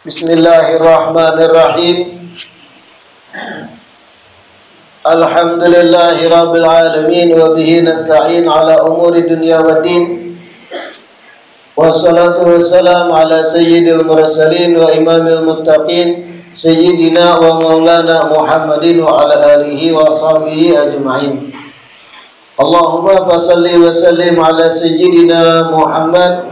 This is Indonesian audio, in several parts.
Bismillahirrahmanirrahim. Alhamdulillahi rabbil alamin wa bihi nasta'in ala umuri dunya waddin. Wassalatu wassalamu ala sayyidil mursalin wa imamil muttaqin sayyidina wa maulana Muhammadin wa ala alihi wa sahbihi ajma'in. Allahumma fasalli wa sallim ala sayyidina Muhammad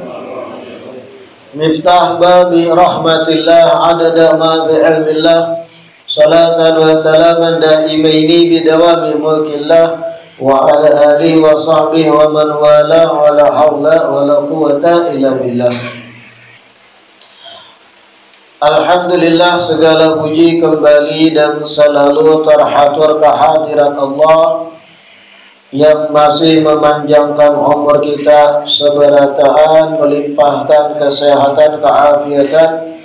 miftah babi rahmatillah adada ma bi ilmillah salatan wa salaman daimaini bidawami mulkillah wa ala alihi wa sahbihi wa man wala wa la hawla wa la quwata illa billah. Alhamdulillah, segala puji kembali dan selalu terhatur kehadirat Allah yang masih memanjangkan umur kita, seberataan, melimpahkan kesehatan, keafiatan,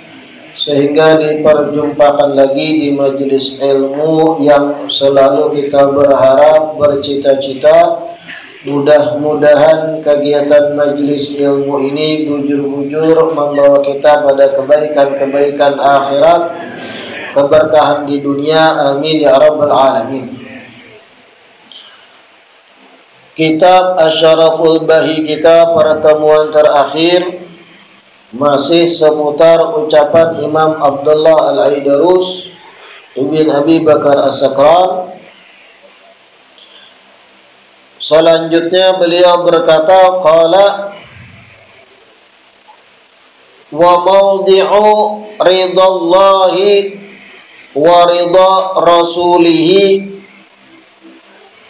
sehingga diperjumpakan lagi di majelis ilmu yang selalu kita berharap, bercita-cita mudah-mudahan kegiatan majelis ilmu ini bujur-bujur membawa kita pada kebaikan-kebaikan akhirat, keberkahan di dunia, amin ya rabbal alamin. Kitab Asyaraful Bahi kita pertemuan terakhir masih seputar ucapan Imam Abdullah Al-Aidarus Ibn Abi Bakar As-Sakran. Selanjutnya beliau berkata, qala wa mawdi'u ridallahi wa ridha rasulihi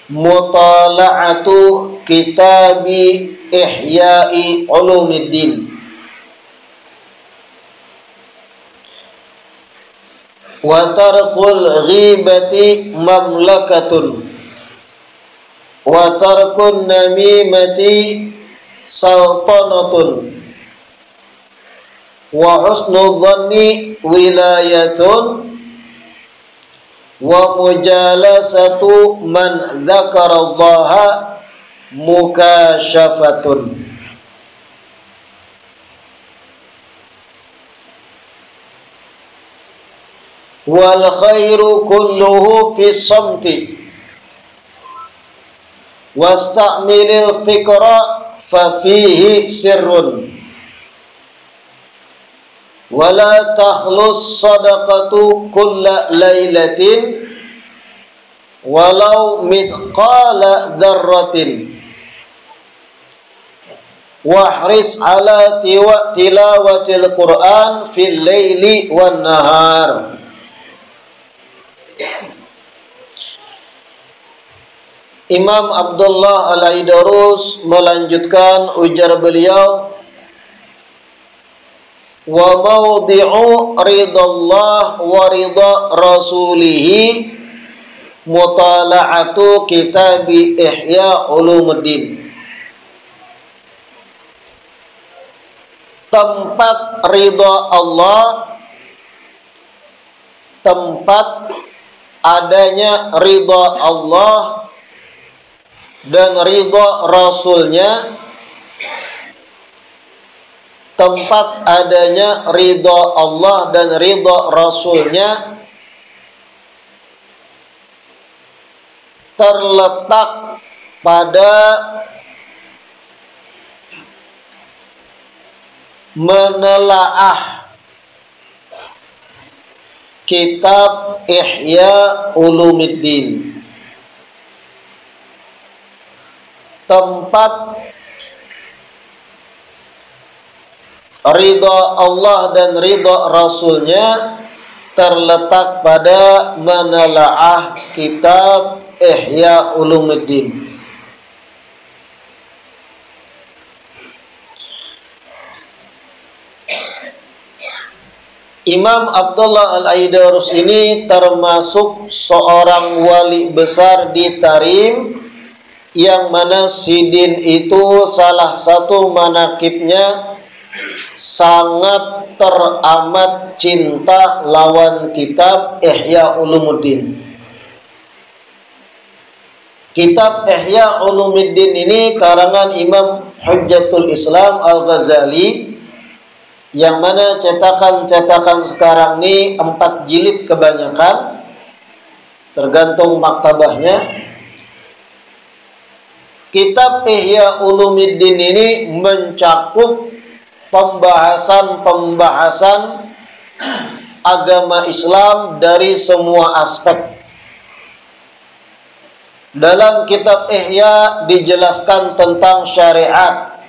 mutala'atu kitabi ihya'i ulumiddin wa tarqul ghibati mamlakatun wa tarkun namimati sultanatun wa husnul dhanni wilayatun wa mujalasatu man dzakarallaha mukasyafatun. Wal khairu kulluhu fi samti wasta'milil fikra fa fihi sirrun wala takhlus sadaqatu kulla lailatin walau mithqala dzarratin wahris ala tilawatil Qur'an fil laili wan nahar. Imam Abdullah Al-Aidarus melanjutkan ujar beliau, wa mawdi'u ridallah wa ridha rasulihi mutala'atu kitabi ihya ulumuddin. Tempat ridha Allah, tempat adanya ridha Allah dan ridha Rasulnya, tempat adanya ridha Allah dan ridha Rasulnya terletak pada menelaah kitab Ihya Ulumiddin. Tempat ridha Allah dan ridha Rasulnya terletak pada menelaah kitab Ihya Ulumuddin. Imam Abdullah Al-Aidarus ini termasuk seorang wali besar di Tarim, yang mana Sidin itu salah satu manakibnya sangat teramat cinta lawan kitab Ihya Ulumuddin. Kitab Ihya Ulumuddin ini karangan Imam Hujjatul Islam Al-Ghazali yang mana cetakan-cetakan sekarang ini 4 jilid kebanyakan, tergantung maktabahnya. Kitab Ihya Ulumuddin ini mencakup pembahasan-pembahasan agama Islam dari semua aspek. Dalam kitab Ihya dijelaskan tentang syariat,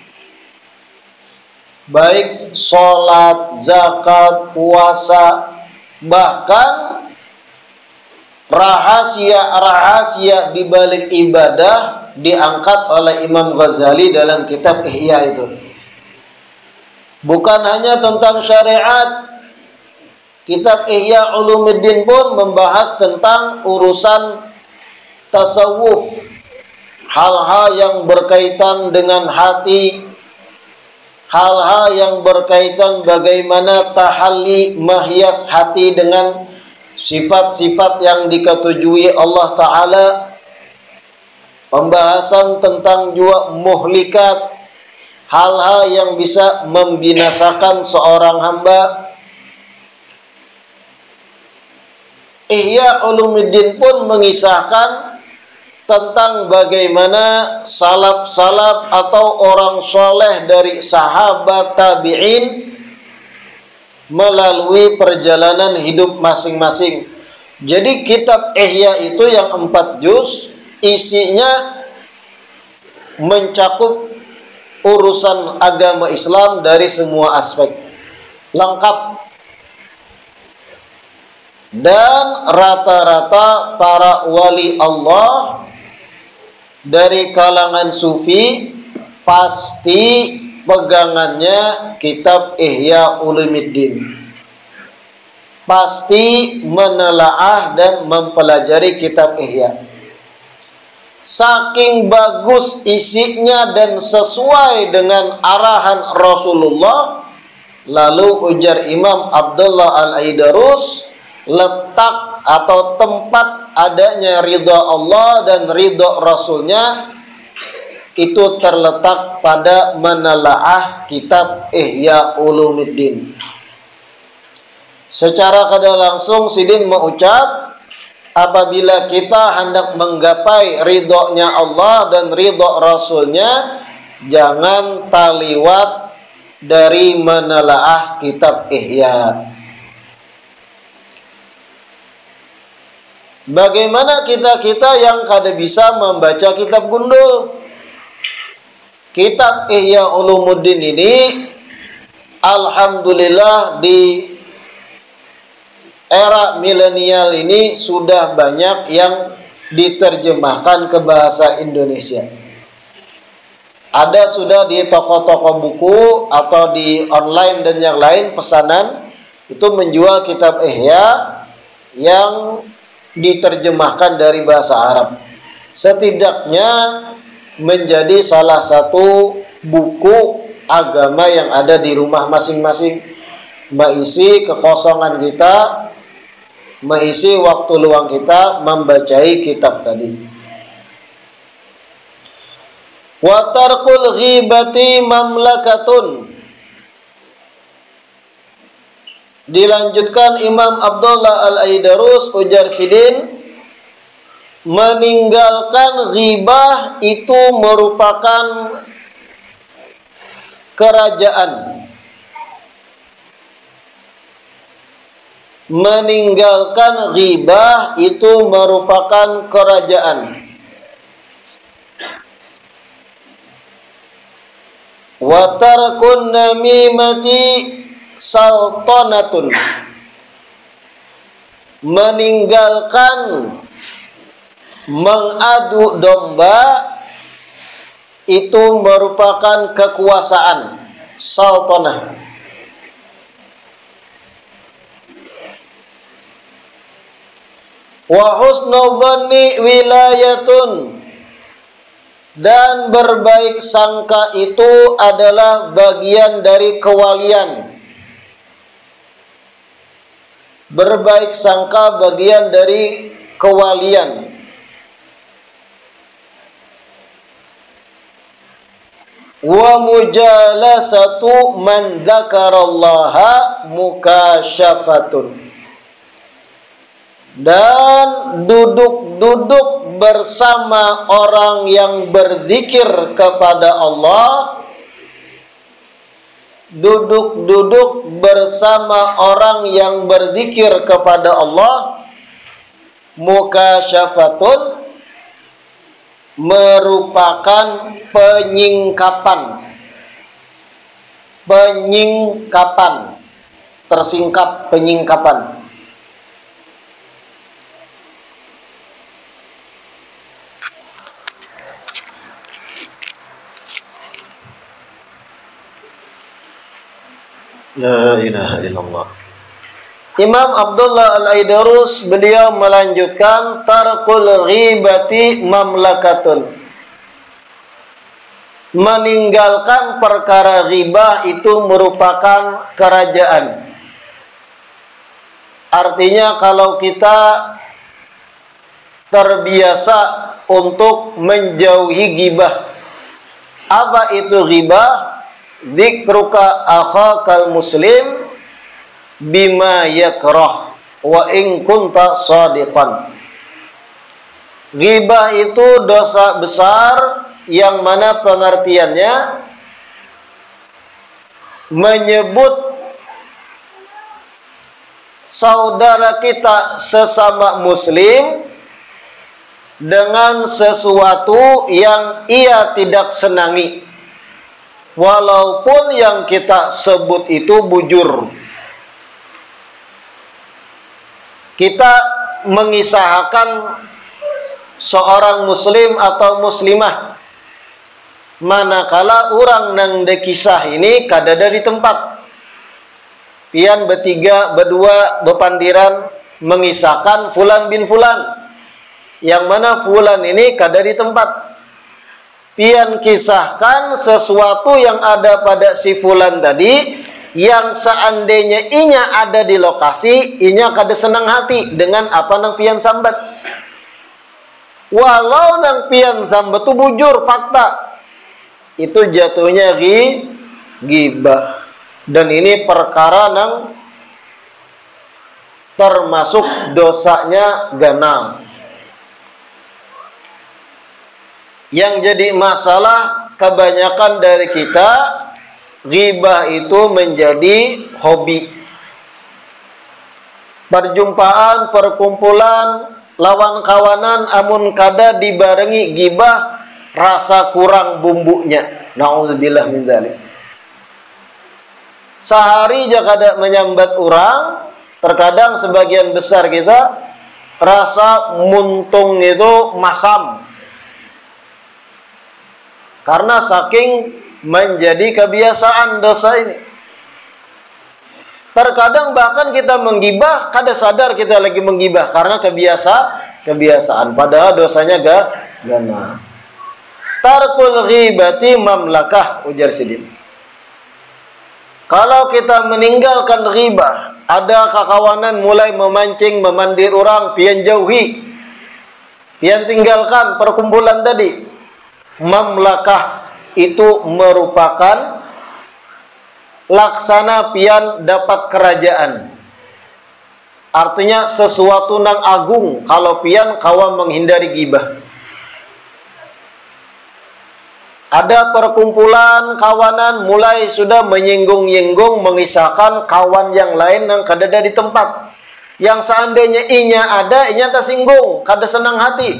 baik sholat, zakat, puasa, bahkan rahasia-rahasia di balik ibadah diangkat oleh Imam Ghazali dalam kitab Ihya itu. Bukan hanya tentang syariat, kitab Ihya Ulumuddin pun membahas tentang urusan tasawuf, hal-hal yang berkaitan dengan hati, hal-hal yang berkaitan bagaimana tahalli menghias hati dengan sifat-sifat yang diketujui Allah Ta'ala, pembahasan tentang juga muhlikat, hal-hal yang bisa membinasakan seorang hamba. Ihya Ulumuddin pun mengisahkan tentang bagaimana salaf-salaf atau orang soleh dari sahabat tabi'in melalui perjalanan hidup masing-masing. Jadi kitab Ihya itu yang 4 juz, isinya mencakup urusan agama Islam dari semua aspek, lengkap. Dan rata-rata para wali Allah dari kalangan sufi pasti pegangannya kitab Ihya Ulumuddin, pasti menelaah dan mempelajari kitab Ihya. Saking bagus isinya dan sesuai dengan arahan Rasulullah, lalu ujar Imam Abdullah Al-Aidarus, letak atau tempat adanya ridha Allah dan ridha Rasulnya itu terletak pada menelaah kitab Ihya Ulumuddin. Secara kada langsung Sidin mengucap, apabila kita hendak menggapai ridhonya Allah dan ridho Rasulnya, jangan taliwat dari menelaah kitab Ihya. Bagaimana kita yang kada bisa membaca kitab gundul? Kitab Ihya Ulumuddin ini alhamdulillah di era milenial ini sudah banyak yang diterjemahkan ke bahasa Indonesia. Ada sudah di toko-toko buku atau di online dan yang lain pesanan itu menjual kitab Ihya yang diterjemahkan dari bahasa Arab. Setidaknya menjadi salah satu buku agama yang ada di rumah masing-masing, mengisi kekosongan kita, mengisi waktu luang kita membacai kitab tadi. Wa tarkul ghibati mamlakatun. Dilanjutkan Imam Abdullah Al-Aidarus, ujar Sidin, meninggalkan ghibah itu merupakan kerajaan. Meninggalkan ghibah itu merupakan kerajaan. Wa tarkun namimati sultanatun. Meninggalkan mengadu domba itu merupakan kekuasaan, sultanah. Wa husnul dhanni wilayatun. Dan berbaik sangka itu adalah bagian dari kewalian. Berbaik sangka bagian dari kewalian. wa mujalasatu man dzakarallaha mukasyafatun. Dan duduk-duduk bersama orang yang berzikir kepada Allah, duduk-duduk bersama orang yang berzikir kepada Allah, mukasyafatun, merupakan penyingkapan, tersingkap, penyingkapan. La ilaha illallah. Imam Abdullah Al-Aidarus beliau melanjutkan, tarkul ghibati mamlakatun. Meninggalkan perkara ghibah itu merupakan kerajaan. Artinya kalau kita terbiasa untuk menjauhi ghibah. Apa itu ghibah? Dzikruka akhakal muslim bima yakrah wa in kunta shadiqan. Ghibah itu dosa besar yang mana pengertiannya menyebut saudara kita sesama muslim dengan sesuatu yang ia tidak senangi, walaupun yang kita sebut itu bujur. Kita mengisahkan seorang muslim atau muslimah, manakala orang nang dekisah ini kadada di tempat. Pian bertiga, berdua, bepandiran mengisahkan fulan bin fulan, yang mana fulan ini kada di tempat. Pian kisahkan sesuatu yang ada pada si fulan tadi, yang seandainya inya ada di lokasi, inya kada senang hati dengan apa nang pian sambat. Walau nang pian sambat itu bujur fakta, itu jatuhnya ghibah. Dan ini perkara nang termasuk dosanya ganal. Yang jadi masalah kebanyakan dari kita, ghibah itu menjadi hobi. Perjumpaan, perkumpulan, lawan kawanan, amun kada dibarengi ghibah, rasa kurang bumbunya. Na'udzubillah min dzalik. Sehari aja kada menyambat orang, terkadang sebagian besar kita rasa muntung itu masam. Karena saking menjadi kebiasaan dosa ini. Terkadang bahkan kita menggibah, kada sadar kita lagi menggibah karena kebiasaan. Padahal dosanya gana. Tarkul ghibati mamlakah, ujar Sidin. Kalau kita meninggalkan ghibah, ada kekawanan mulai memancing, memandir orang, pian jauhi, pian tinggalkan perkumpulan tadi. Mamlakah itu merupakan laksana pian dapat kerajaan. Artinya sesuatu nang agung kalau pian kawan menghindari ghibah. Ada perkumpulan kawanan mulai sudah menyinggung-nyinggung, mengisahkan kawan yang lain yang kada ada di tempat. Yang seandainya inya ada, inya tersinggung, kada senang hati.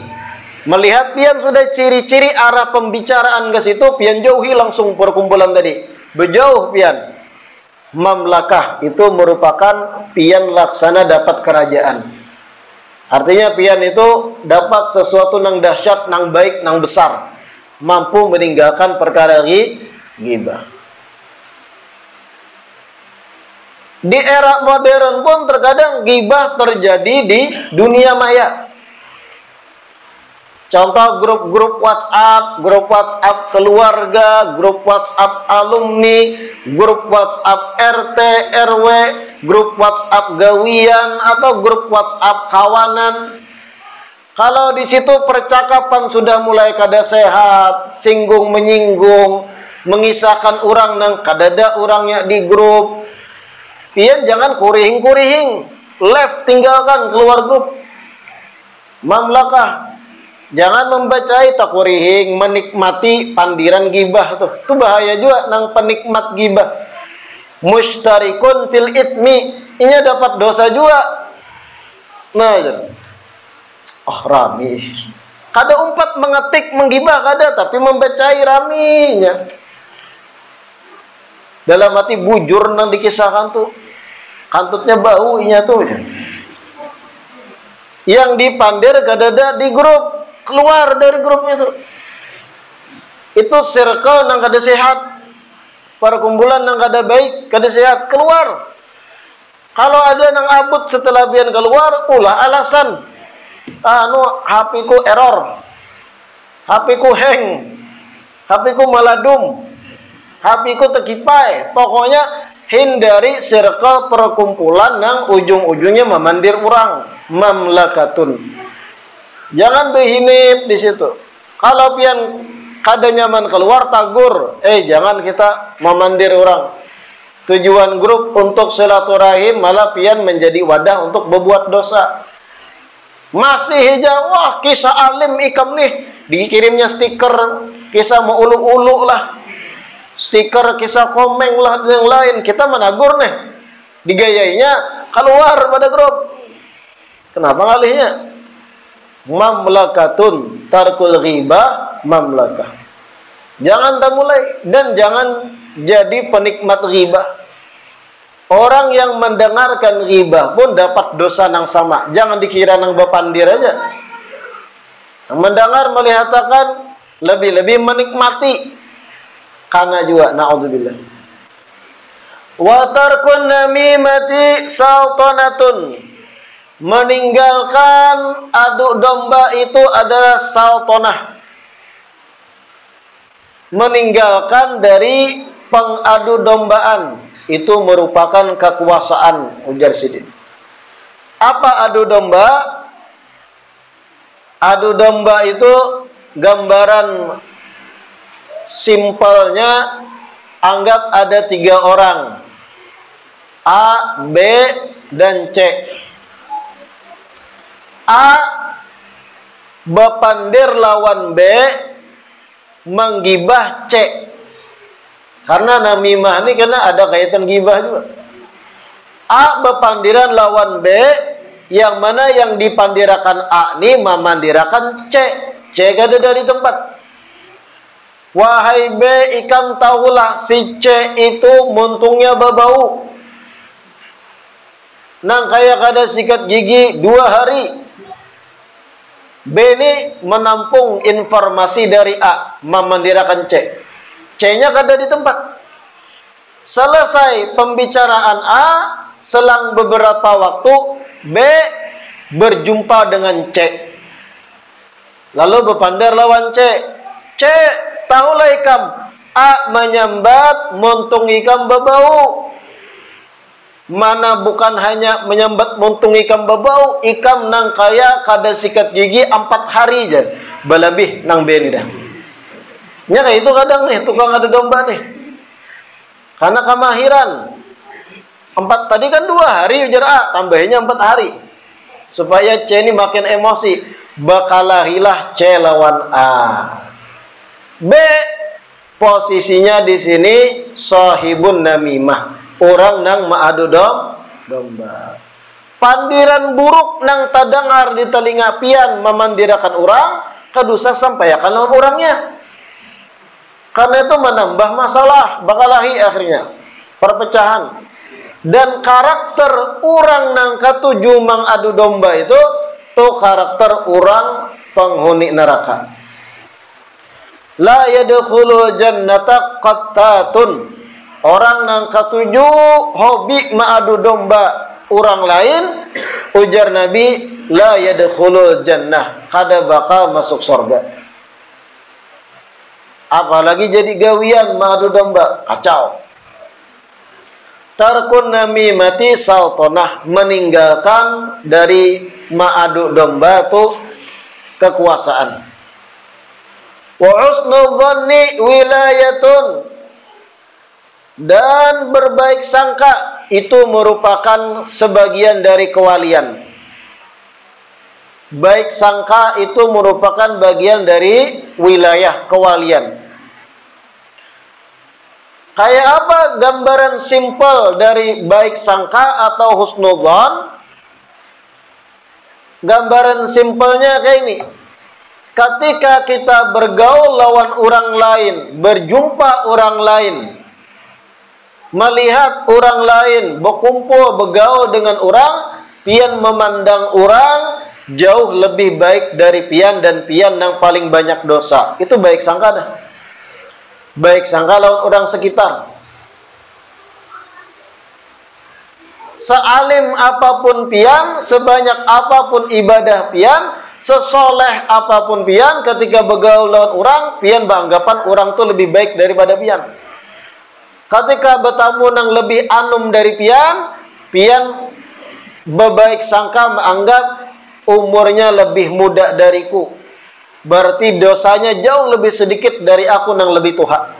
Melihat pian sudah ciri-ciri arah pembicaraan ke situ, pian jauhi langsung perkumpulan tadi. Berjauh pian. Mamlakah itu merupakan pian laksana dapat kerajaan. Artinya pian itu dapat sesuatu nang dahsyat, nang baik, nang besar. Mampu meninggalkan perkara ghibah. Di era modern pun terkadang ghibah terjadi di dunia maya. Contoh grup WhatsApp keluarga, grup WhatsApp alumni, grup WhatsApp RT, RW, grup WhatsApp gawian, atau grup WhatsApp kawanan. Kalau di situ percakapan sudah mulai kada sehat, singgung menyinggung, mengisahkan orang nang kadada orangnya di grup. Pian jangan kurihing-kurihing, left, tinggalkan, keluar grup. Mamlakah, jangan membacai tak kurihing, menikmati pandiran gibah tuh. Itu bahaya juga nang penikmat gibah. Musytarikun fil itsmi, ini dapat dosa juga. Nah, rami. Kada umpat mengetik menggibah kada, tapi membacai raminya. Dalam hati bujur nang dikisahkan tuh, kantutnya bau inya tuh. Yang dipandir kadada di grup, keluar dari grup itu. Itu circle nang kada sehat. Perkumpulan nang kada baik, kada sehat, keluar. Kalau ada nang abut setelah bian keluar, ulah alasan. HP ku error, HP ku hang, HP ku maladum, HP ku tekipai. Pokoknya hindari circle perkumpulan nang ujung-ujungnya memandir orang, mamlakatun. Jangan berhinip di situ. Kalau pian kada nyaman keluar, tagur, jangan kita memandir orang. Tujuan grup untuk silaturahim, malah pian menjadi wadah untuk berbuat dosa. Masih hijau, wah kisah alim ikam nih, dikirimnya stiker kisah mau ulu-ulu lah, stiker kisah komeng lah dan yang lain. Kita menagur nih, digayainya keluar pada grup. Kenapa ngalihnya? Mamlakatun tarkul ghibah mamlakah. Jangan tak mulai, dan jangan jadi penikmat ghibah. Orang yang mendengarkan ghibah pun dapat dosa nang sama. Jangan dikira nang bapandir aja. Yang mendengar melihatkan lebih-lebih menikmati. Karena juga na'udzubillah. Wa tarkun namimati saltanatun. Meninggalkan adu domba itu adalah saltanah. Meninggalkan dari pengadu dombaan itu merupakan kekuasaan, ujar Sidin. Apa adu domba? Adu domba itu gambaran simpelnya, anggap ada 3 orang, A, B, dan C. A bepandir lawan B, menggibah C. Karena namimah ini karena ada kaitan gibah juga. A bepandiran lawan B, yang mana yang dipandirakan A ini memandirakan C. C ada dari tempat. Wahai B, ikam tahulah si C itu muntungnya berbau. Nang kayak kada sikat gigi 2 hari. B ini menampung informasi dari A, memandirakan C. C-nya kada di tempat. Selesai pembicaraan A, selang beberapa waktu B berjumpa dengan C. Lalu berpandar lawan C. C, tahulah ikam, A menyambat muntung ikam berbau. Mana bukan hanya menyambat muntung ikam berbau, ikam nang kaya kada sikat gigi 4 hari je. Belebih nang B ni dah. Nya kayak itu kadang nih tukang adu domba nih. Karena kemahiran. 4 tadi kan 2 hari ujar A, tambahnya 4 hari. Supaya C ini makin emosi. Bakalahilah C lawan A. B posisinya di sini sahibun namimah. Orang nang ma'adu domba. Pandiran buruk nang tadengar di telinga pian memandirakan orang, kadusa sampaikan lawan orangnya. Karena itu menambah masalah, bakalahi akhirnya perpecahan. Dan karakter orang nang katuju mengadu domba itu tuh karakter orang penghuni neraka. La yadkhulu jannata qattatun. Orang nang katuju hobi mengadu domba orang lain, ujar Nabi, la yadkhulu jannah, kada bakal masuk surga. Apalagi jadi gawian mengadu domba, kacau. Tarkun namimati saltanah, meninggalkan dari mengadu domba itu kekuasaan. Wa husnul dhanni wilayatun, Dan berbaik sangka itu merupakan sebagian dari kewalian. Baik sangka itu merupakan bagian dari wilayah kewalian. Kayak apa gambaran simpel dari baik sangka atau husnudzon? Gambaran simpelnya kayak ini. Ketika kita bergaul lawan orang lain, berjumpa orang lain, melihat orang lain, berkumpul, bergaul dengan orang, pian memandang orang jauh lebih baik dari pian, dan pian yang paling banyak dosa. Itu baik sangka dah. Baik sangka lawan orang sekitar. Sealim apapun pian, sebanyak apapun ibadah pian, sesoleh apapun pian, ketika bergaul lawan orang, pian beranggapan orang itu lebih baik daripada pian. Ketika bertamu yang lebih anum dari pian, pian berbaik sangka menganggap umurnya lebih muda dariku. Berarti dosanya jauh lebih sedikit dari aku yang lebih tua.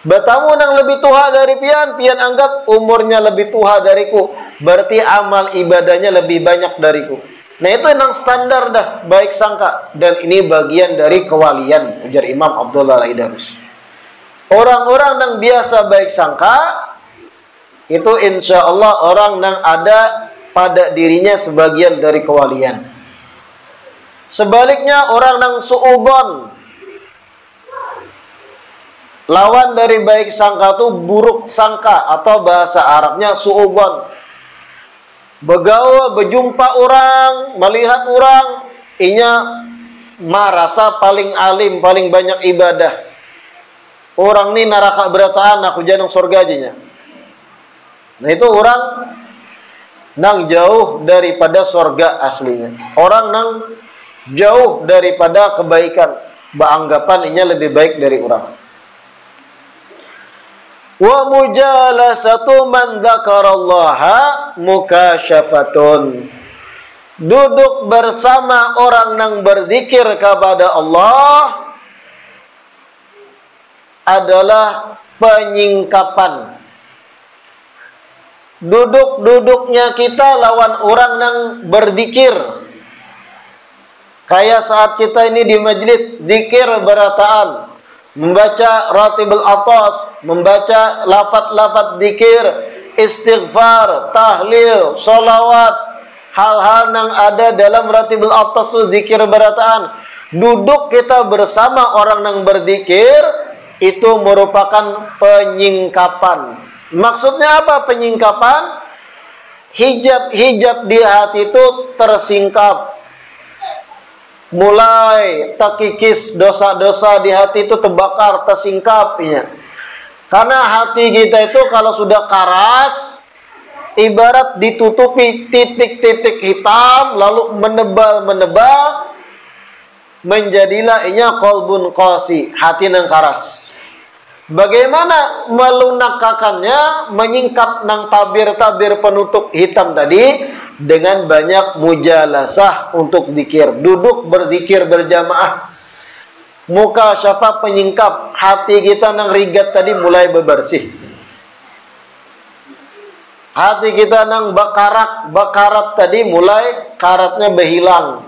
Bertamu yang lebih tua dari pian, pian anggap umurnya lebih tua dariku. Berarti amal ibadahnya lebih banyak dariku. Nah itu yang standar dah baik sangka. Dan ini bagian dari kewalian, ujar Imam Abdullah Al-Aidarus. Orang-orang yang biasa baik sangka, itu insya Allah orang yang ada pada dirinya sebagian dari kewalian. Sebaliknya orang yang su'udzon, lawan dari baik sangka itu buruk sangka, atau bahasa Arabnya su'udzon. Bergaul, berjumpa orang, melihat orang, inya merasa paling alim, paling banyak ibadah. Orang ini neraka berataan, aku jantung surga aja. Nah itu orang nang jauh daripada surga aslinya. Orang nang jauh daripada kebaikan, beranggapan inya lebih baik dari orang. Wa mujalasatu man dzakarallaha mukasyafatun. Duduk bersama orang yang berzikir kepada Allah adalah penyingkapan. Duduk-duduknya kita lawan orang yang berzikir. Kayak saat kita ini di majelis zikir berataan, membaca ratibul atas, membaca lafaz-lafaz zikir, istighfar, tahlil, sholawat, hal-hal yang ada dalam ratibul atas itu zikir berataan. Duduk kita bersama orang yang berzikir itu merupakan penyingkapan. Maksudnya apa penyingkapan? Hijab-hijab di hati itu tersingkap. Mulai terkikis dosa-dosa di hati itu terbakar, tersingkap. Karena hati kita itu kalau sudah karas, ibarat ditutupi titik-titik hitam, lalu menebal-menebal, menjadilah inya qalbun qasi, hati yang karas. Bagaimana melunakakannya, menyingkap nang tabir-tabir penutup hitam tadi? Dengan banyak mujalasah untuk zikir, duduk berzikir berjamaah. Muka syafa penyingkap, hati kita nang rigat tadi mulai bebersih. Hati kita nang bakarat tadi mulai karatnya berhilang,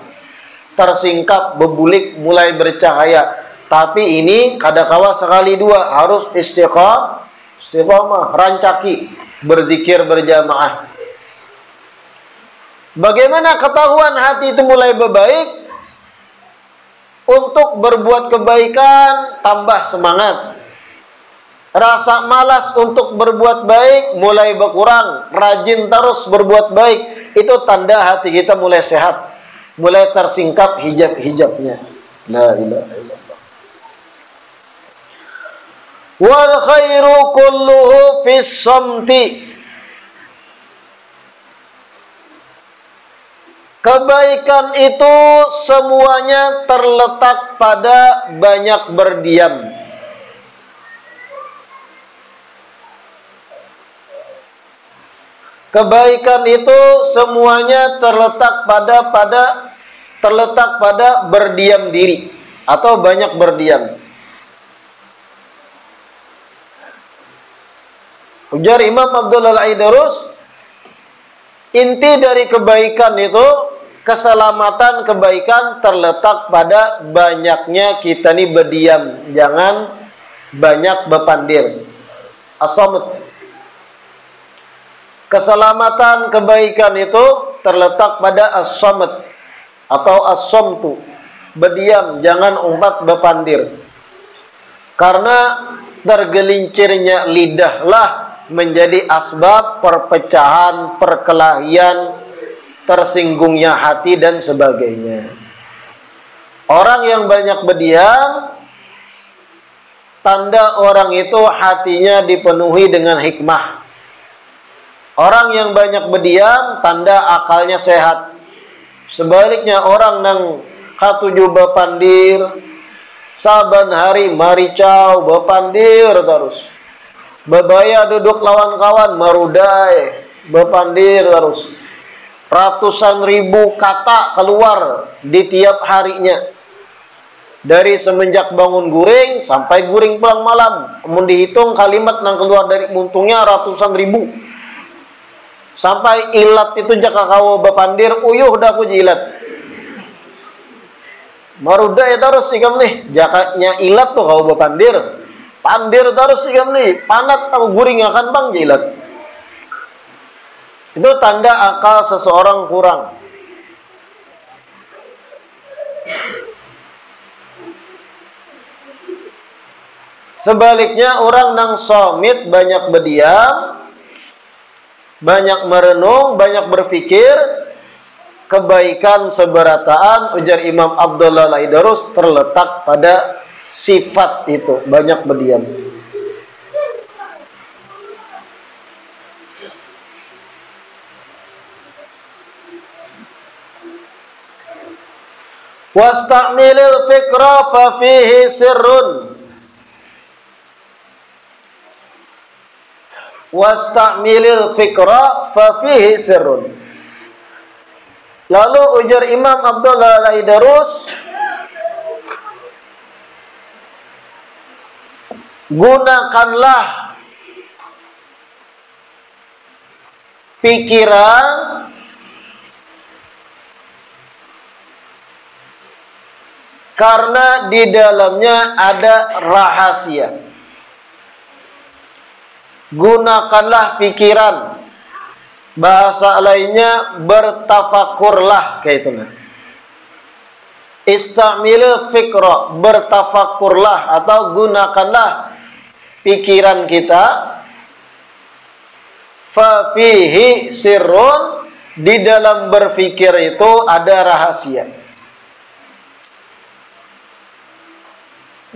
tersingkap, berbulik, mulai bercahaya. Tapi ini kadakawa sekali dua, harus istiqamah, rancaki, berzikir berjamaah. Bagaimana ketahuan hati itu mulai berbaik? Untuk berbuat kebaikan tambah semangat. Rasa malas untuk berbuat baik mulai berkurang, rajin terus berbuat baik. Itu tanda hati kita mulai sehat, mulai tersingkap hijab-hijabnya. La ilaha illallah. Wal khairu kulluhu fis samti. Kebaikan itu semuanya terletak pada banyak berdiam. Kebaikan itu semuanya terletak pada berdiam diri atau banyak berdiam. Ujar Imam Abdullah Al-Aidarus, inti dari kebaikan itu, keselamatan kebaikan terletak pada banyaknya kita nih berdiam, jangan banyak berpandir. As-samt. Keselamatan kebaikan itu terletak pada as-samt atau as-samtu, berdiam, jangan umpat berpandir. Karena tergelincirnya lidahlah menjadi asbab perpecahan, perkelahian, tersinggungnya hati dan sebagainya. Orang yang banyak berdiam, tanda orang itu hatinya dipenuhi dengan hikmah. Orang yang banyak berdiam, tanda akalnya sehat. Sebaliknya orang nang katuju bepandir, saban hari maricau bepandir terus. Bebaya duduk lawan kawan marudai, bepandir terus. Ratusan ribu kata keluar di tiap harinya. Dari semenjak bangun guring sampai guring pulang malam. Mun dihitung kalimat nang keluar dari muntungnya ratusan ribu. Sampai ilat itu jaka kau bepandir, uyuh dah ku jilat. Marudai terus ikam nih, jakanya ilat tuh kau bepandir. Pandir terus ikam nih, panat aku guring akan bang jilat. Itu tanda akal seseorang kurang. Sebaliknya orang nang somit, banyak berdiam, banyak merenung, banyak berfikir, kebaikan seberataan, ujar Imam Abdullah Al-Aidarus, terletak pada sifat itu, banyak berdiam. Wasta'milil fikra fa fihi sirrun. Wasta'milil fikra fa fihi sirrun. Lalu ujar Imam Abdullah Al-Aidarus, gunakanlah pikiran karena di dalamnya ada rahasia. Gunakanlah pikiran, bahasa lainnya bertafakurlah, kayak itu. Istamil fikra, bertafakurlah atau gunakanlah pikiran kita. Fa fihi sirrun, di dalam berpikir itu ada rahasia.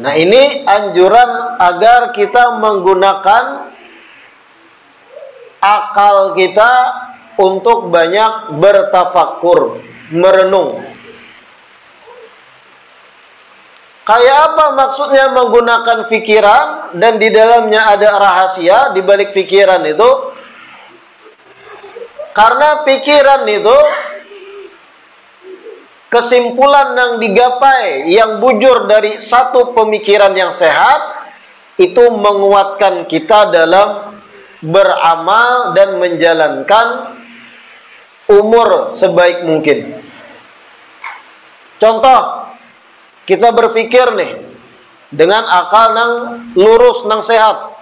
Nah, ini anjuran agar kita menggunakan akal kita untuk banyak bertafakur, merenung. Kayak apa maksudnya menggunakan pikiran dan di dalamnya ada rahasia di balik pikiran itu? Karena pikiran itu kesimpulan yang digapai, yang bujur dari satu pemikiran yang sehat, itu menguatkan kita dalam beramal dan menjalankan umur sebaik mungkin. Contoh, kita berpikir nih dengan akal nang lurus, nang sehat.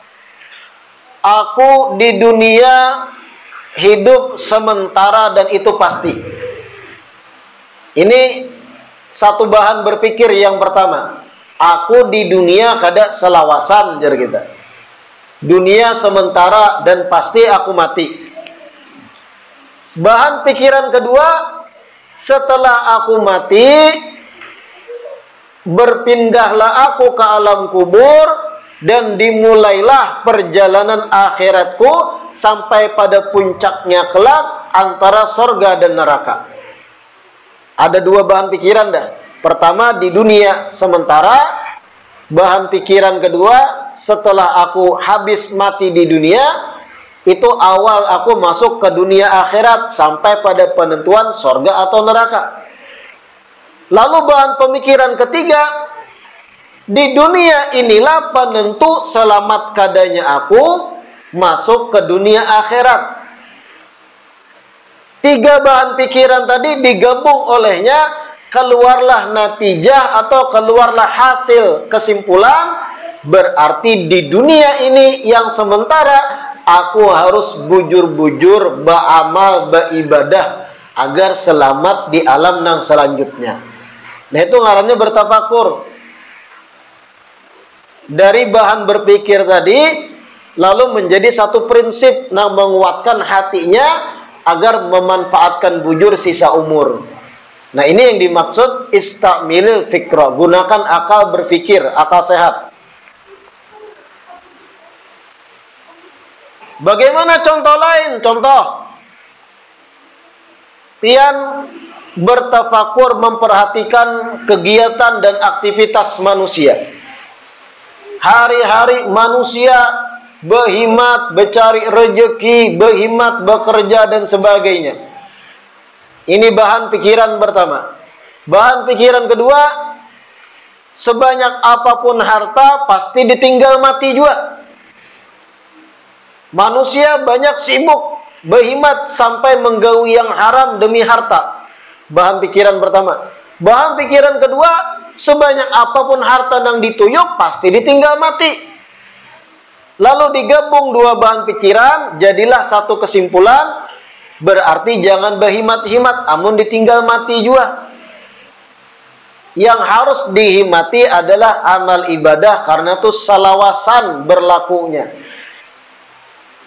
Aku di dunia hidup sementara dan itu pasti. Ini satu bahan berpikir yang pertama. Aku di dunia kada selawasan, jar kita. Dunia sementara dan pasti aku mati. Bahan pikiran kedua, setelah aku mati, berpindahlah aku ke alam kubur dan dimulailah perjalanan akhiratku sampai pada puncaknya kelak antara sorga dan neraka. Ada dua bahan pikiran dah. Pertama, di dunia sementara. Bahan pikiran kedua, setelah aku habis mati di dunia, itu awal aku masuk ke dunia akhirat sampai pada penentuan sorga atau neraka. Lalu bahan pemikiran ketiga, di dunia inilah penentu selamat kadanya aku masuk ke dunia akhirat. 3 bahan pikiran tadi digabung olehnya, keluarlah natijah atau keluarlah hasil kesimpulan. Berarti di dunia ini yang sementara aku harus bujur-bujur beramal, beribadah agar selamat di alam yang selanjutnya. Nah, itu ngarannya bertafakur. Dari bahan berpikir tadi lalu menjadi satu prinsip yang menguatkan hatinya agar memanfaatkan bujur sisa umur. Nah, ini yang dimaksud istamilil fikra, gunakan akal berpikir, akal sehat. Bagaimana contoh lain? Contoh, pian bertafakur memperhatikan kegiatan dan aktivitas manusia. Hari-hari manusia berhimat, bercari rezeki, berhimat, bekerja dan sebagainya. Ini bahan pikiran pertama. Bahan pikiran kedua, sebanyak apapun harta pasti ditinggal mati juga. Manusia banyak sibuk, berhimat sampai menggaui yang haram demi harta. Bahan pikiran pertama. Bahan pikiran kedua, sebanyak apapun harta yang dituyuk pasti ditinggal mati. Lalu digabung 2 bahan pikiran, jadilah satu kesimpulan. Berarti jangan berhimat-himat, amun ditinggal mati juga. Yang harus dihimati adalah amal ibadah, karena itu salawasan berlakunya.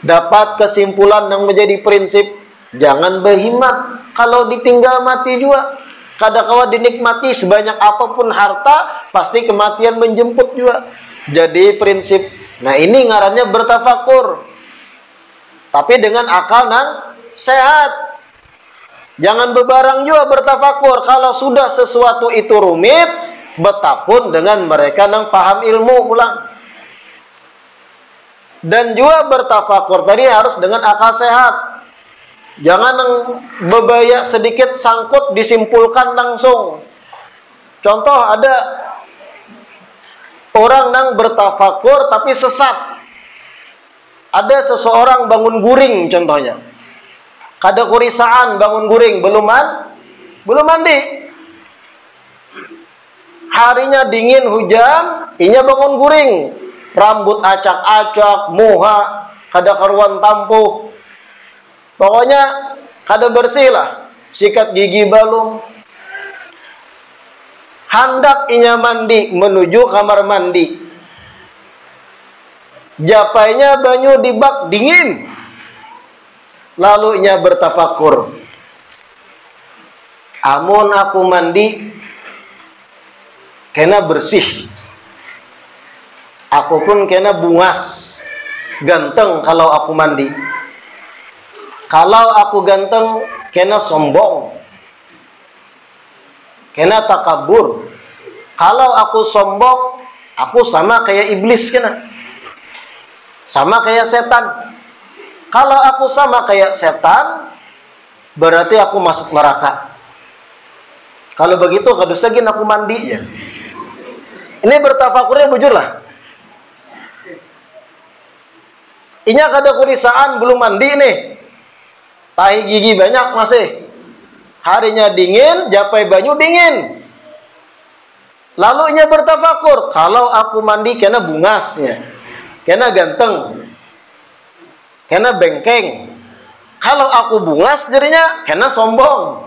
Dapat kesimpulan yang menjadi prinsip, jangan berhimat kalau ditinggal mati juga. Kadang-kadang dinikmati sebanyak apapun harta, pasti kematian menjemput juga. Jadi prinsip. Nah, ini ngarannya bertafakur. Tapi dengan akal yang sehat. Jangan bebarang juga bertafakur. Kalau sudah sesuatu itu rumit, bertakun dengan mereka yang paham ilmu pulang. Dan juga bertafakur tadi harus dengan akal sehat. Jangan bebaya sedikit sangkut disimpulkan langsung. Contoh, ada orang yang bertafakur tapi sesat. Ada seseorang bangun guring contohnya. Kada kurisaan bangun guring, belum mandi. Harinya dingin hujan, inya bangun guring. Rambut acak-acak, muha, kada karuan tampuh. Pokoknya kada bersih lah. Sikat gigi balung. Hendak inya mandi menuju kamar mandi. Japainya banyu di bak dingin. Lalu inya bertafakur. Amun aku mandi kena bersih. Aku pun kena bungas, ganteng kalau aku mandi. Kalau aku ganteng, kena sombong, kena takabur. Kalau aku sombong, aku sama kayak iblis kena, sama kayak setan. Kalau aku sama kayak setan, berarti aku masuk neraka. Kalau begitu, kadusagin aku mandi ya. Ini bertafakurnya bujur lah. Inya kada kurisaan belum mandi nih. Tahi gigi banyak masih. Harinya dingin, japai banyu dingin. Lalu inya bertafakur, kalau aku mandi kena bungasnya, kena ganteng, kena bengkeng. Kalau aku bungas jadinya kena sombong.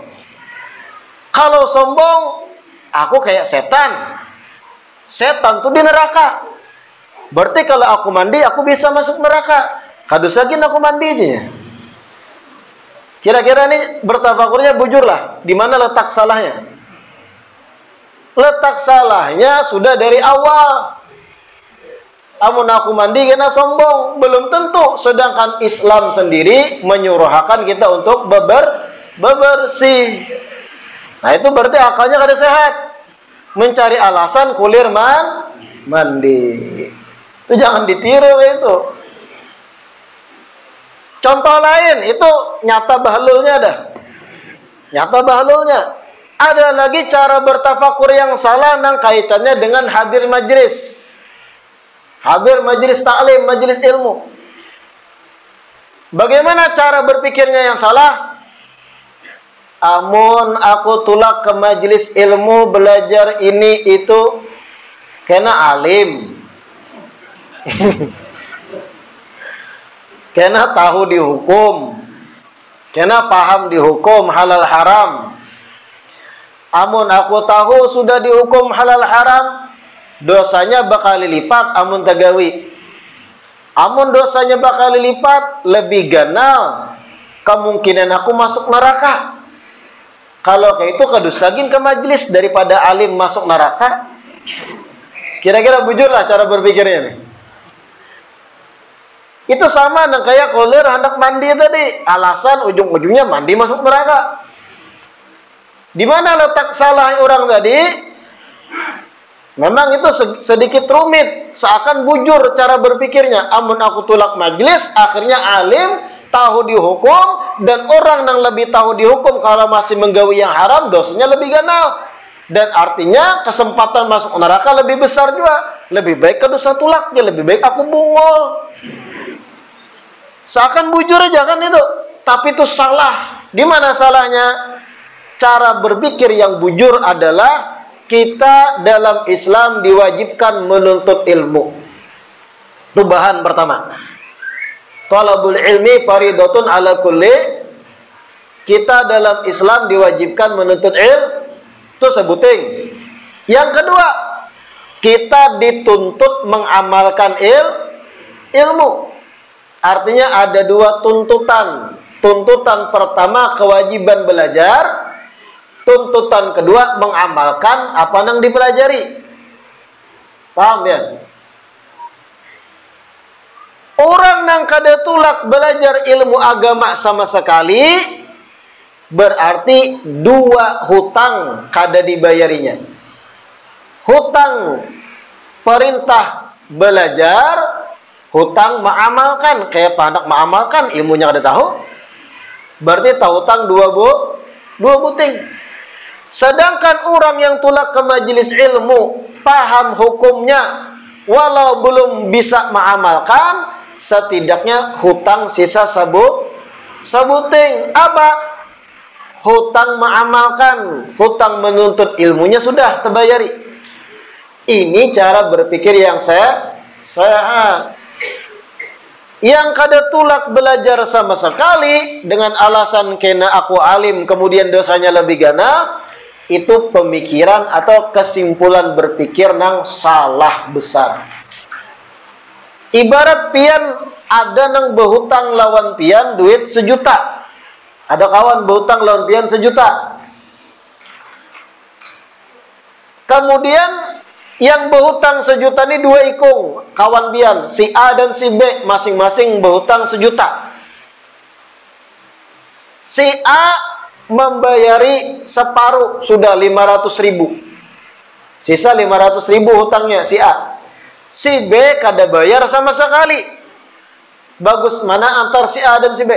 Kalau sombong, aku kayak setan. Setan tuh di neraka. Berarti kalau aku mandi, aku bisa masuk neraka. Kadusagin aku mandi aja. Kira-kira ini bertafakurnya bujur lah. Di mana letak salahnya? Letak salahnya sudah dari awal. Amun aku mandi kena sombong, belum tentu. Sedangkan Islam sendiri menyuruhkan kita untuk bebersih. Nah, itu berarti akalnya kada sehat. Mencari alasan kulir mandi. Itu jangan ditiru itu. Contoh lain, itu nyata bahlulnya ada. Nyata bahlulnya. Ada lagi cara bertafakur yang salah yang kaitannya dengan hadir majlis. Hadir majlis taklim, majlis ilmu. Bagaimana cara berpikirnya yang salah? Amun aku tulak ke majelis ilmu belajar ini itu kena alim. Kena tahu dihukum. Kena paham dihukum halal haram. Amun aku tahu sudah dihukum halal haram, dosanya bakal lipat amun tagawi. Amun dosanya bakal lipat, lebih ganal kemungkinan aku masuk neraka. Kalau kayak itu kedusagin ke majelis daripada alim masuk neraka. Kira-kira bujurlah cara berpikirnya nih. Itu sama dengan kayak koler hendak mandi tadi. Alasan ujung-ujungnya mandi masuk neraka. Di mana letak salah orang tadi? Memang itu sedikit rumit. Seakan bujur cara berpikirnya. Amun aku tulak majelis, akhirnya alim tahu dihukum, dan orang yang lebih tahu dihukum kalau masih menggawi yang haram, dosanya lebih ganal. Dan artinya kesempatan masuk neraka lebih besar juga. Lebih baik ke dosa tulaknya, lebih baik aku bungol. Seakan bujur aja kan itu. Tapi itu salah. Di mana salahnya? Cara berpikir yang bujur adalah kita dalam Islam diwajibkan menuntut ilmu. Itu bahan pertama. Talabul ilmi faridatun ala kulli. Kita dalam Islam diwajibkan menuntut ilmu. Itu sebuting. Yang kedua, kita dituntut mengamalkan ilmu. Artinya ada dua tuntutan. Tuntutan pertama kewajiban belajar. Tuntutan kedua mengamalkan apa yang dipelajari. Paham ya? Orang yang kada tulak belajar ilmu agama sama sekali, berarti dua hutang kada dibayarinya. Hutang perintah belajar, hutang mengamalkan. Kayak anak mengamalkan ilmunya kada tahu, berarti tahu hutang dua buting. Sedangkan orang yang tulak ke majelis ilmu, paham hukumnya, walau belum bisa mengamalkan, setidaknya hutang sisa sabuting. Apa? Hutang mengamalkan, hutang menuntut ilmunya sudah terbayari. Ini cara berpikir yang saya yang kada tulak belajar sama sekali dengan alasan kena aku alim kemudian dosanya lebih gana, itu pemikiran atau kesimpulan berpikir nang salah besar. Ibarat pian ada nang berhutang lawan pian duit 1 juta. Ada kawan berhutang lawan pian 1 juta. Kemudian yang berhutang 1 juta ini 2 ikung kawan pian, si A dan si B, masing-masing berhutang 1 juta. Si A membayari separuh, sudah 500.000. Sisa 500.000 hutangnya si A. Si B kada bayar sama sekali. Bagus mana antar si A dan si B?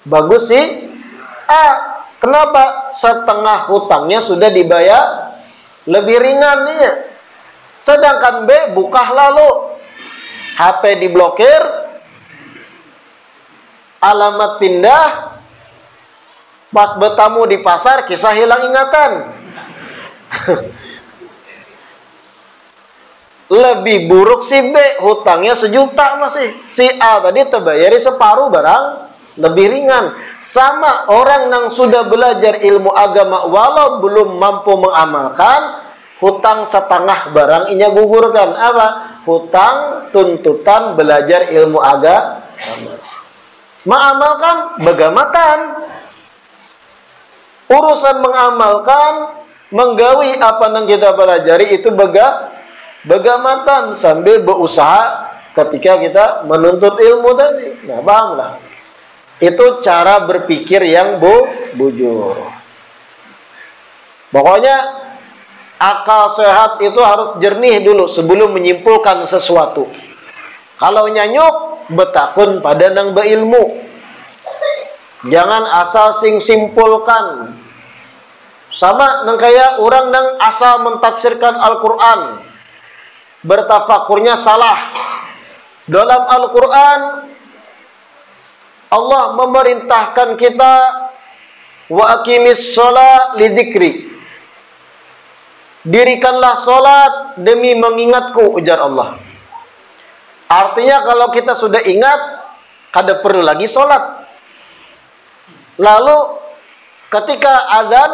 Bagus si A. Kenapa? Setengah hutangnya sudah dibayar, lebih ringan nih. Sedangkan B buka lalu, HP diblokir, alamat pindah, pas bertamu di pasar kisah hilang ingatan. Lebih buruk si B, hutangnya 1 juta masih. Si A tadi terbayari separuh, barang lebih ringan. Sama orang yang sudah belajar ilmu agama walau belum mampu mengamalkan, hutang setengah barang inya gugurkan. Apa? Hutang tuntutan belajar ilmu agama. Mengamalkan begamatan. Urusan mengamalkan, menggawi apa yang kita pelajari itu begamatan sambil berusaha ketika kita menuntut ilmu tadi. Nah, pahamlah. Itu cara berpikir yang bujur. Pokoknya akal sehat itu harus jernih dulu sebelum menyimpulkan sesuatu. Kalau nyanyuk, betakun pada nang beilmu. Jangan asal simpulkan. Sama nang kayak orang nang asal mentafsirkan Al-Quran, bertafakurnya salah. Dalam Al-Quran Allah memerintahkan kita wa aqimis shalah lidzikri. Dirikanlah salat demi mengingatku, ujar Allah. Artinya kalau kita sudah ingat, kada perlu lagi salat. Lalu ketika azan,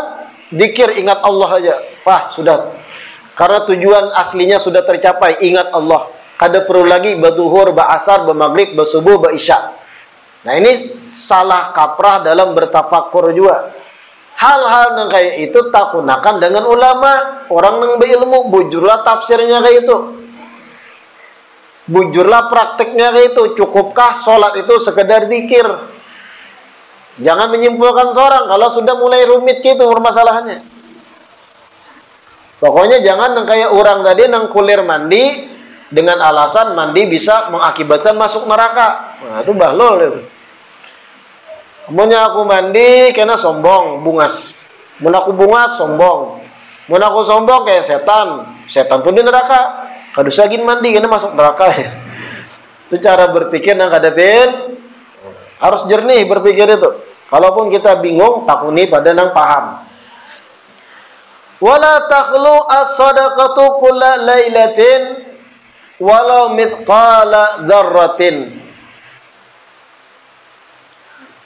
zikir ingat Allah aja. Wah, sudah. Karena tujuan aslinya sudah tercapai, ingat Allah. Kada perlu lagi berduhur, berasar, bermaghrib, bersubuh, berisya. Nah, ini salah kaprah dalam bertafakkur juga. Hal-hal yang kayak itu tak gunakan dengan ulama, orang yang berilmu, bujurlah tafsirnya kayak itu. Bujurlah prakteknya kayak itu. Cukupkah sholat itu sekedar zikir? Jangan menyimpulkan seorang kalau sudah mulai rumit gitu permasalahannya. Pokoknya jangan kayak orang tadi nang kulir mandi dengan alasan mandi bisa mengakibatkan masuk neraka. Nah, itu bahlul itu. Maunya aku mandi karena sombong, bungas. Mun aku bungas, sombong. Mun aku sombong kayak setan. Setan pun di neraka. Kada usah gin mandi karena masuk neraka. Itu cara berpikir yang kadapin. Harus jernih berpikir itu. Kalaupun kita bingung, takuni pada nang paham. Wala takhlu as-sadaqatu kulla lailatin walau mithqala dzarratin.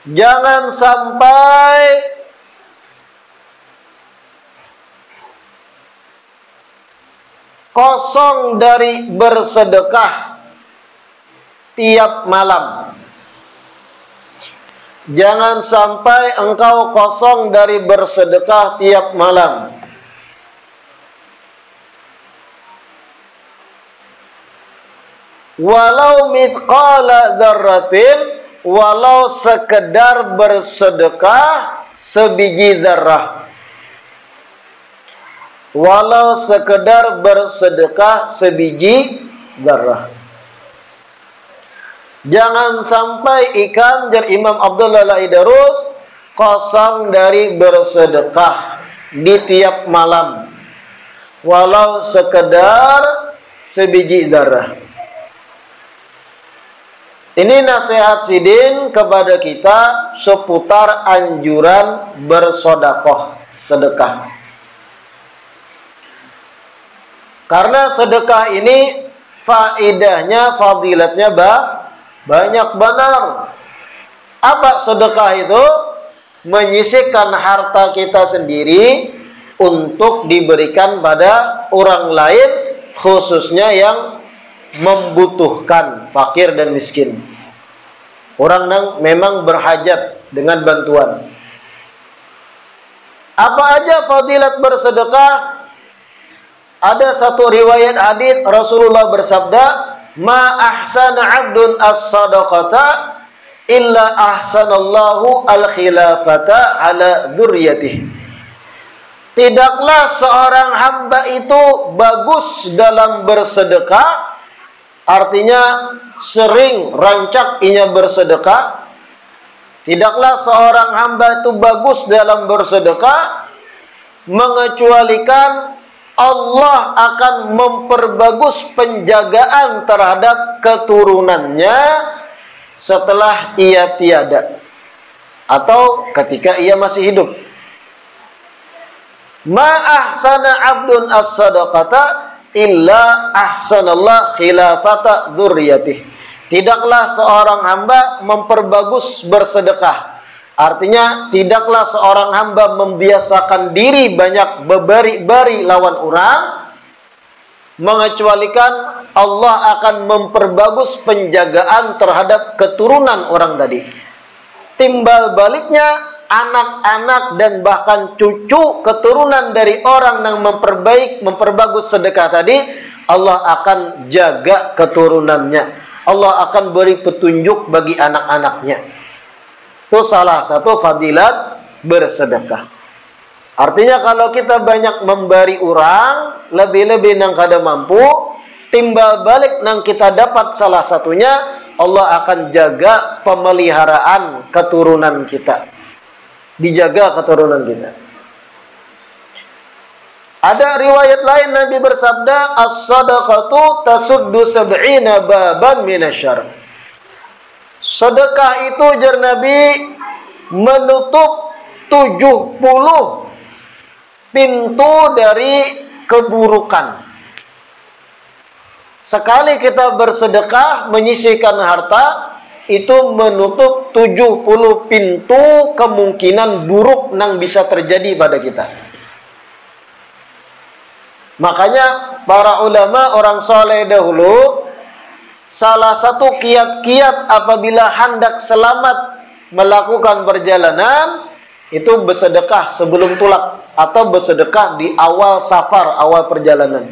Jangan sampai kosong dari bersedekah tiap malam. Jangan sampai engkau kosong dari bersedekah tiap malam. Walau mithqala dzarratin, walau sekedar bersedekah sebiji zarrah. Walau sekedar bersedekah sebiji zarrah. Jangan sampai ikan jar Imam Abdullah Al-Aidarus kosong dari bersedekah di tiap malam. Walau sekedar sebiji zarrah. Ini nasihat Sidin kepada kita seputar anjuran bersedekah, sedekah. Karena sedekah ini faedahnya, fadilatnya banyak benar. Apa sedekah itu? Menyisihkan harta kita sendiri untuk diberikan pada orang lain, khususnya yang membutuhkan, fakir dan miskin. Orang yang memang berhajat dengan bantuan. Apa aja fadilat bersedekah? Ada satu riwayat hadis Rasulullah bersabda, "Ma ahsana 'abdun as-sadaqata illa ahsanallahu al-khilafata ala dzurriyyatihi." Tidaklah seorang hamba itu bagus dalam bersedekah, artinya sering rancak inya bersedekah. Tidaklah seorang hamba itu bagus dalam bersedekah, mengecualikan Allah akan memperbagus penjagaan terhadap keturunannya setelah ia tiada atau ketika ia masih hidup. Ma ahsana 'abdun as-sadaqata illa ahsanallah khilafata dzurriyyatihi. Tidaklah seorang hamba memperbagus bersedekah. Artinya tidaklah seorang hamba membiasakan diri banyak bebari-bari lawan orang, mengecualikan Allah akan memperbagus penjagaan terhadap keturunan orang tadi. Timbal baliknya, anak-anak dan bahkan cucu keturunan dari orang yang memperbagus sedekah tadi, Allah akan jaga keturunannya. Allah akan beri petunjuk bagi anak-anaknya. Itu salah satu fadilat bersedekah. Artinya kalau kita banyak memberi orang, lebih-lebih nang kada mampu, timbal balik nang kita dapat salah satunya, Allah akan jaga pemeliharaan keturunan kita. Dijaga keturunan kita. Ada riwayat lain Nabi bersabda, "As-sadaqatu tasuddu sab'ina baban minasyarr." Sedekah itu jar Nabi menutup 70 pintu dari keburukan. Sekali kita bersedekah menyisihkan harta, itu menutup 70 pintu kemungkinan buruk yang bisa terjadi pada kita. Makanya para ulama orang soleh dahulu, salah satu kiat-kiat apabila hendak selamat melakukan perjalanan, itu bersedekah sebelum tulak atau bersedekah di awal safar, awal perjalanan.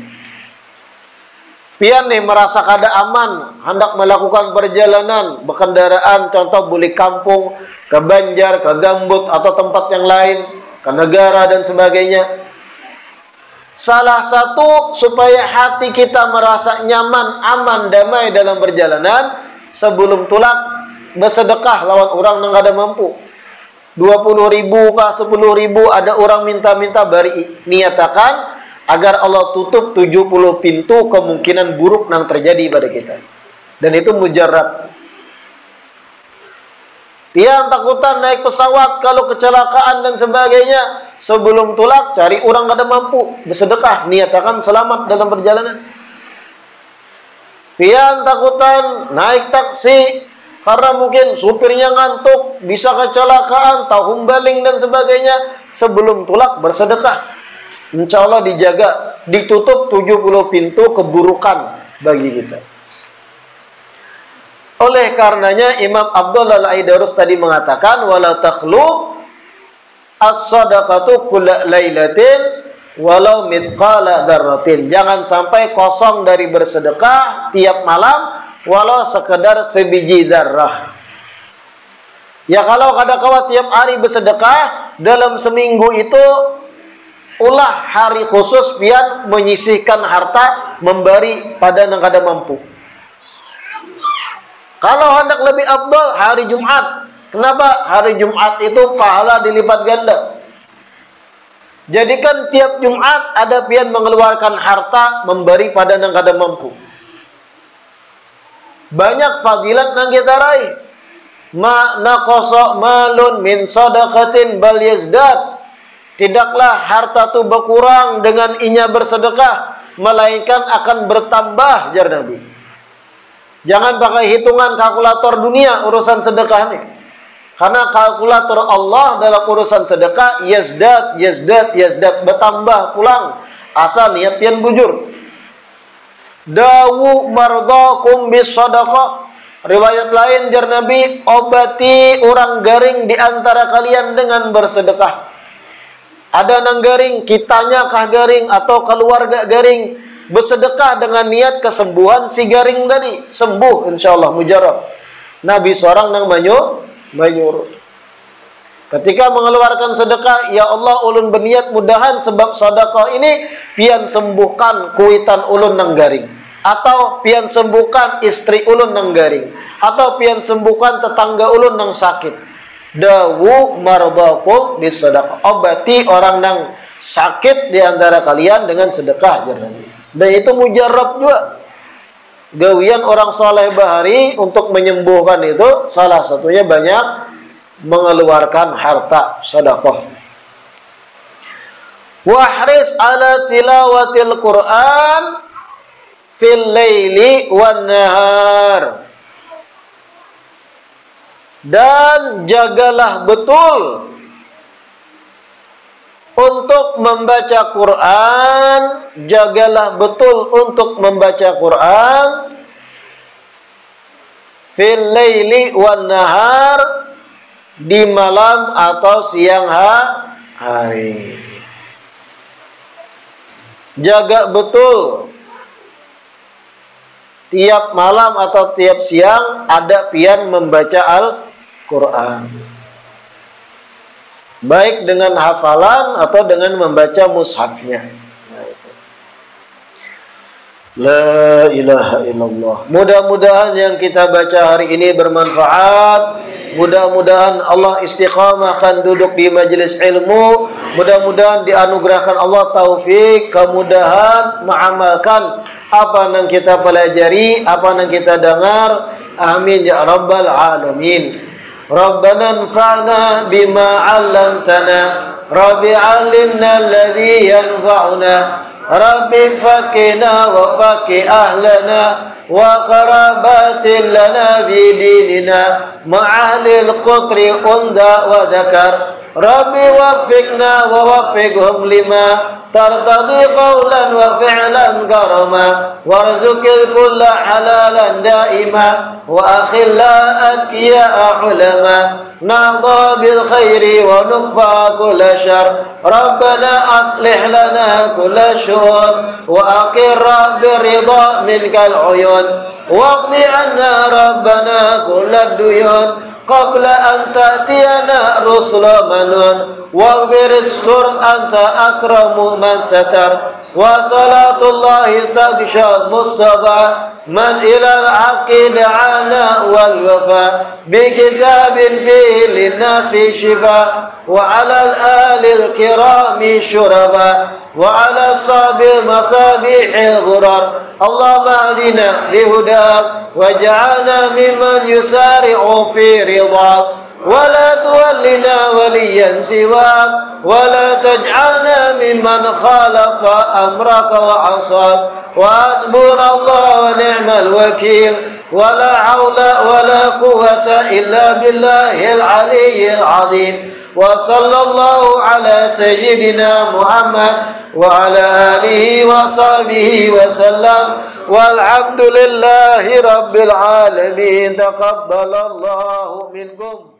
Pian nih merasa kada aman hendak melakukan perjalanan berkendaraan, contoh balik kampung ke Banjar, ke Gambut atau tempat yang lain, ke negara dan sebagainya. Salah satu supaya hati kita merasa nyaman, aman, damai dalam perjalanan, sebelum tulak bersedekah lawan orang yang kada mampu. 20.000 kah 10.000, ada orang minta-minta bari niatakan agar Allah tutup 70 pintu kemungkinan buruk yang terjadi pada kita. Dan itu mujarab. Dia takutan naik pesawat kalau kecelakaan dan sebagainya, sebelum tulak cari orang kada mampu, bersedekah, niatakan selamat dalam perjalanan. Dia takutan naik taksi karena mungkin supirnya ngantuk, bisa kecelakaan, tahu baling dan sebagainya, sebelum tulak bersedekah. Insya Allah dijaga, ditutup 70 pintu keburukan bagi kita. Oleh karenanya Imam Abdullah Al-Aidarus tadi mengatakan, wala takhlu as-sadaqatu kulla lailatin walau mithqala dzarratin. Jangan sampai kosong dari bersedekah tiap malam walau sekedar sebiji zarrah. Ya kalau kadang-kadang tiap hari bersedekah, dalam seminggu itu ulah hari khusus pian menyisihkan harta memberi pada yang kada mampu. Kalau hendak lebih afdal hari Jumat. Kenapa? Hari Jumat itu pahala dilipat ganda. Jadikan tiap Jumat ada pian mengeluarkan harta memberi pada yang kada mampu. Banyak fadilat yang kita raih. Ma naqasa malun min sadaqatin bal yazdad. Tidaklah harta itu berkurang dengan inya bersedekah, melainkan akan bertambah, jar Nabi. Jangan pakai hitungan kalkulator dunia urusan sedekah nih. Karena kalkulator Allah dalam urusan sedekah yazdad, yazdad, yazdad, bertambah pulang. Asal niat pian bujur. Dawu mardakum bis sadaqah. Riwayat lain jar Nabi, obati orang garing di antara kalian dengan bersedekah. Ada nang garing, kitanya kah garing atau keluarga garing, bersedekah dengan niat kesembuhan si garing tadi, sembuh insyaallah mujarab. Nabi seorang nang menyuruh. Ketika mengeluarkan sedekah, ya Allah ulun berniat mudahan sebab sedekah ini pian sembuhkan kuitan ulun nang garing, atau pian sembuhkan istri ulun nang garing, atau pian sembuhkan tetangga ulun nang sakit. Dawu mardakum bis sedekah. Obati orang yang sakit di antara kalian dengan sedekah. Dan itu mujarab juga. Gawian orang soleh bahari untuk menyembuhkan itu salah satunya banyak mengeluarkan harta sedekah. Wahris ala tilawatil Quran fil laili wan nahar. Dan jagalah betul untuk membaca Quran, jagalah betul untuk membaca Quran fil laili wan nahar, di malam atau siang hari. Jaga betul tiap malam atau tiap siang ada pian membaca Al-Quran, baik dengan hafalan atau dengan membaca mushafnya. Nah, itu. La ilaha illallah. Mudah-mudahan yang kita baca hari ini bermanfaat. Mudah-mudahan Allah istiqamahkan duduk di majelis ilmu. Mudah-mudahan dianugerahkan Allah taufik, kemudahan mengamalkan apa yang kita pelajari, apa yang kita dengar, amin ya rabbal alamin. Rabbana anfa'na bima 'allamtana, Rabbi 'allimna alladhi yanfa'una, Rabbi fakina wa faki ahlana wa qarabatin lana bidinina ma'ahlil qutri unda wa dhakar. Rabbi waffiqna wa waffiqhum lima tartadi qawlan wa fi'lan karama warzuqil kulla halalan daima wa akhilla atqiya ulama nahda bil khairi wa nukfa kulla syar. Rabbana aslih lana kulla syu'un wa aqirra birridha minkal uyun waqdi anna rabbana kulla duyun qabla an ta'tiyana rusula manun waghfir istur anta akramu man satar wa salatullahi taghshal mustafa man ilal haqqi da'ana wal wafa bi kitabin fihi linnasi shifa wa ala al-alil kirami syuraba wa ala sabil masabihil ghurar. Allahumma ahdina lihudak waj'alna mimman yusari'u fi ridhak wa la tuwallina waliyan siwak wa la taj'alna mimman khalafa amraka wa asab wa hasbunallahu wa ni'mal wakil wa la hawla wa la quwwata illa billahil aliyyil azim. Wa sallallahu ala sayyidina Muhammad wa ala alihi wa sahbihi wa sallam walhamdulillahi rabbil alamin. Taqabbalallahu minkum.